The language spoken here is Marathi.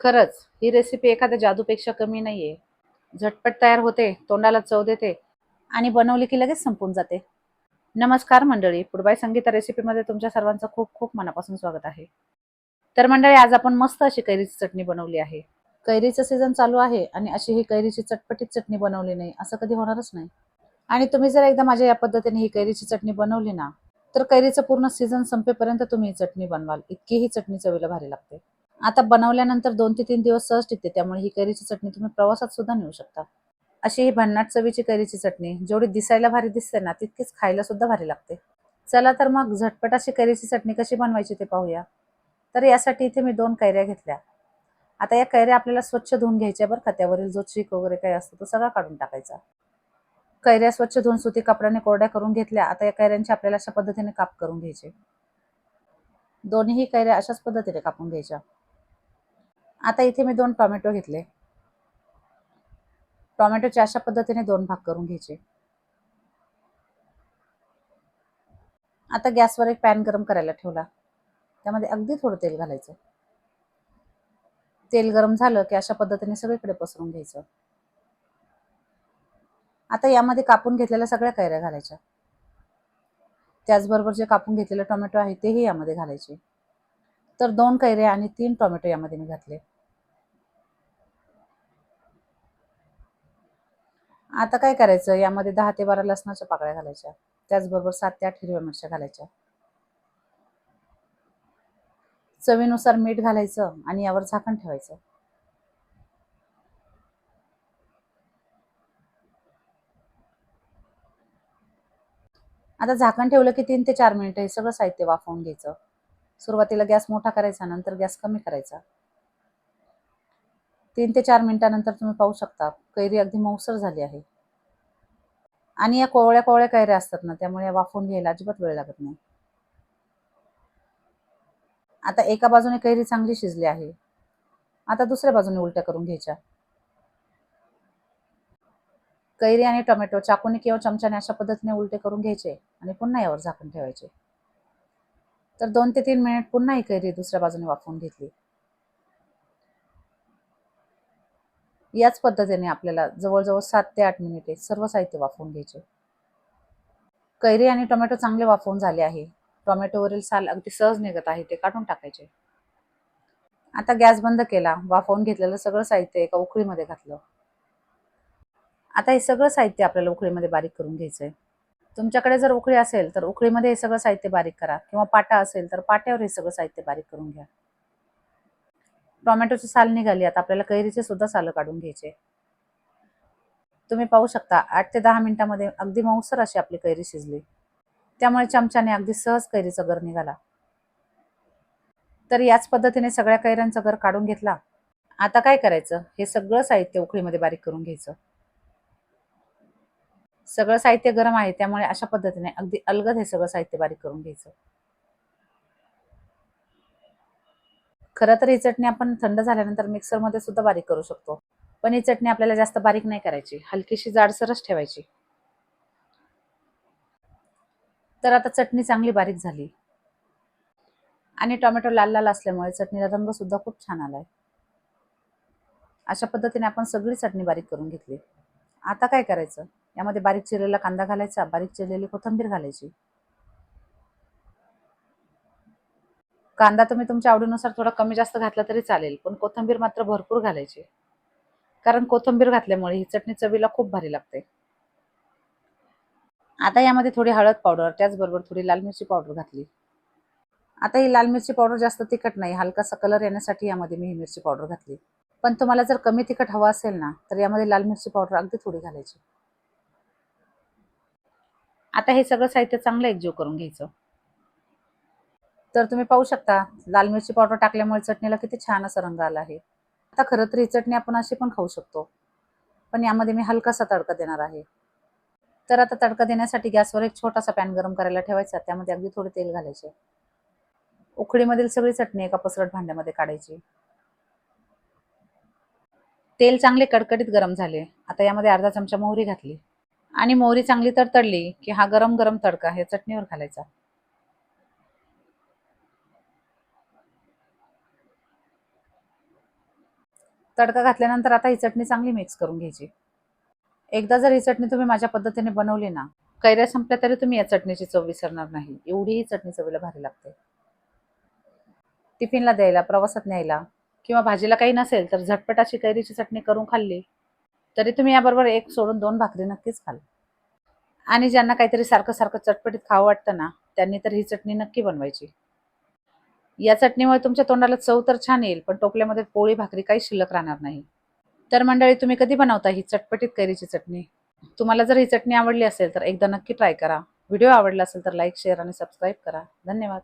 खरंच ही रेसिपी एखाद्या जादूपेक्षा कमी नाहीये. झटपट तयार होते, तोंडाला चव देते आणि बनवली की लगेच संपून जाते. नमस्कार मंडळी, फूड बाय संगीता रेसिपीमध्ये तुमच्या सर्वांचं खूप खूप मनापासून स्वागत आहे. तर मंडळी, आज आपण मस्त अशी कैरीची चटणी बनवली आहे. कैरीचं सीझन चालू आहे आणि अशी ही कैरीची चटपटीत चटणी बनवली नाही असं कधी होणारच नाही. आणि तुम्ही जर एकदा माझ्या या पद्धतीने ही कैरीची चटणी बनवली ना, तर कैरीचं पूर्ण सीझन संपेपर्यंत तुम्ही ही चटणी बनवाल. इतकी ही चटणी चवीला भारी लागते. आता बनवल्यानंतर 2 ते 3 दिवस सहज टिकते. त्यामुळे ही कैरीची चटणी तुम्ही प्रवासात सुद्धा नेऊ शकता. अशी ही भन्नाट चवीची कैरीची चटणी जेवढी दिसायला भारी दिसते ना, तितकीच खायला सुद्धा भारी लागते. चला तर मग झटपट अशी कैरीची चटणी कशी बनवायची ते पाहूया. तर यासाठी इथे मी 2 कैऱ्या घेतल्या. आता या कैऱ्या आपल्याला स्वच्छ धुवून घ्यायच्या बरं का. त्यावरील जो चीक वगैरे काही असतो तो सगळा काढून टाकायचा. कैऱ्या स्वच्छ धुवून सुती कपड्याने कोरड्या करून घेतल्या. आता या कैऱ्यांचे आपल्याला अशा पद्धतीने काप करून घ्यायचे. दोन्हीही कैऱ्या अशाच पद्धतीने कापून घ्यायच्या. आता इथे मी 2 टोमॅटो घेतले. टोमॅटोचे अशा पद्धतीने 2 भाग करून घ्यायचे. आता गॅसवर एक पॅन गरम करायला ठेवला. त्यामध्ये अगदी थोडं तेल घालायचं. तेल गरम झालं की अशा पद्धतीने सगळीकडे पसरून घ्यायचं. आता यामध्ये कापून घेतलेल्या सगळ्या कैऱ्या घालायच्या. त्याचबरोबर जे कापून घेतलेले टोमॅटो आहे तेही यामध्ये घालायचे. तर 2 कैऱ्या आणि 3 टोमॅटो यामध्ये मी घातले. आता काय करायचं, यामध्ये 10 ते 12 लसणाच्या पाकळ्या घालायच्या. त्याचबरोबर 7 ते 8 हिरव्या मिरच्या घालायच्या. चवीनुसार मीठ घालायचं आणि यावर झाकण ठेवायचं. आता झाकण ठेवलं की 3 ते 4 मिनिटं हे सगळं साहित्य वाफवून घ्यायचं. सुरुवातीला गॅस मोठा करायचा, नंतर गॅस कमी करायचा. 3 ते 4 मिनिटानंतर तुम्ही पाहू शकता कैरी अगदी मऊसर झाली आहे. आणि या कोवळ्या कोवळ्या कैऱ्या असतात ना, त्यामुळे या वाफवून घ्यायला अजिबात वेळ लागत नाही. आता एका बाजूने कैरी चांगली शिजली आहे. आता दुसऱ्या बाजूने उलट्या करून घ्यायच्या. कैरी आणि टोमॅटो चाकूने किंवा चमच्याने अशा पद्धतीने उलटे करून घ्यायचे आणि पुन्हा यावर झाकण ठेवायचे. तर 2 ते 3 मिनिट पुन्हा ही कैरी दुसऱ्या बाजूने वाफवून घेतली. याच पद्धतीने आपल्याला जवळजवळ 7 ते 8 मिनिटे सर्व साहित्य वाफवून घ्यायचे. कैरी आणि टोमॅटो चांगले वाफवून झाले आहे. टोमॅटोवरील साल अगदी सहज निघत आहे, ते काढून टाकायचे. आता गॅस बंद केला. वाफवून घेतलेलं सगळं साहित्य एका उकळीमध्ये घातलं. आता हे सगळं साहित्य आपल्याला उकळीमध्ये बारीक करून घ्यायचंय. तुमच्याकडे जर उकळी असेल तर उकळीमध्ये हे सगळं साहित्य बारीक करा किंवा पाटा असेल तर पाट्यावर हे सगळं साहित्य बारीक करून घ्या. टोमॅटोची साल निघाली. आता आपल्याला कैरीचे सुद्धा सालं काढून घ्यायचे. तुम्ही पाहू शकता 8 ते 10 मिनिटांमध्ये अगदी मऊसर अशी आपली कैरी शिजली. त्यामुळे चमच्याने अगदी सहज कैरीचा गर निघाला. तर याच पद्धतीने सगळ्या कैऱ्यांचा गर काढून घेतला. आता काय करायचं, हे सगळं साहित्य उकळीमध्ये बारीक करून घ्यायचं. सगळं साहित्य गरम आहे, त्यामुळे अशा पद्धतीने अगदी अलगद हे सगळं साहित्य बारीक करून घ्यायचं. खरं तर ही चटणी आपण थंड झाल्यानंतर मिक्सरमध्ये सुद्धा बारीक करू शकतो. पण ही चटणी आपल्याला जास्त बारीक नाही करायची, हलकीशी जाडसरच ठेवायची. तर आता चटणी चांगली बारीक झाली आणि टोमॅटो लाल लाल असल्यामुळे चटणीला रंग सुद्धा खूप छान आलाय. अशा पद्धतीने आपण सगळी चटणी बारीक करून घेतली. आता काय करायचं, यामध्ये बारीक चिरलेला कांदा घालायचा, बारीक चिरलेली कोथिंबीर घालायची. कांदा तुम्ही तुमच्या आवडीनुसार थोडा कमी जास्त घातला तरी चालेल, पण कोथिंबीर मात्र भरपूर घालायची. कारण कोथिंबीर घातल्यामुळे ही चटणी चवीला खूप भारी लागते. आता यामध्ये थोडी हळद पावडर, त्याचबरोबर थोडी लाल मिरची पावडर घातली. आता ही लाल मिरची पावडर जास्त तिखट नाही, हलकासा कलर येण्यासाठी यामध्ये मी ही मिरची पावडर घातली. पण तुम्हाला जर कमी तिखट हवं असेल ना, तर यामध्ये लाल मिरची पावडर अगदी थोडी घालायची. आता हे सगळं साहित्य चांगलं एकजीव करून घ्यायचं. तर तुम्ही पाहू शकता लाल मिरची पावडर टाकल्यामुळे चटणीला किती छान असा रंग आला आहे. आता खरं तर ही चटणी आपण अशी पण खाऊ शकतो, पण यामध्ये मी हलकासा तडका देणार आहे. तर आता तडका देण्यासाठी गॅसवर एक छोटासा पॅन गरम करायला ठेवायचा. त्यामध्ये अगदी थोडे तेल घालायचे. उकळीमधील सगळी चटणी एका पसरट भांड्यामध्ये काढायची. तेल चांगले कडकडीत गरम झाले. आता यामध्ये अर्धा चमचा मोहरी घातली आणि मोहरी चांगली तडतडली की हा गरम गरम तडका हे चटणीवर घालायचा. तडका घातल्यानंतर आता ही चटणी चांगली मिक्स करून घ्यायची. एकदा जर ही चटणी तुम्ही माझ्या पद्धतीने बनवली ना, कैऱ्या संपल्या तरी तुम्ही या चटणीची चव विसरणार नाही. एवढी ही चटणी चवीला भारी लागते. टिफिनला द्यायला, प्रवासात न्यायला किंवा भाजीला काही नसेल तर झटपट अशी कैरीची चटणी करून खाल्ली तरी तुम्ही याबरोबर एक सोडून 2 भाकरी नक्कीच खाल. आणि ज्यांना काहीतरी सारखं-सारखं चटपटीत खावं वाटतं ना, त्यांनी तर ही चटणी नक्की बनवायची. या चटणीमुळे तुमच्या तोंडाला चव तर छान येईल, पण टोपल्यामध्ये पोळी भाकरी काही शिल्लक राहणार नाही. तर मंडळी, तुम्ही कधी बनवता ही चटपटीत कैरीची चटणी? तुम्हाला जर ही चटणी आवडली असेल तर एकदा नक्की ट्राय करा. व्हिडिओ आवडला असेल तर लाईक, शेअर आणि सबस्क्राईब करा. धन्यवाद.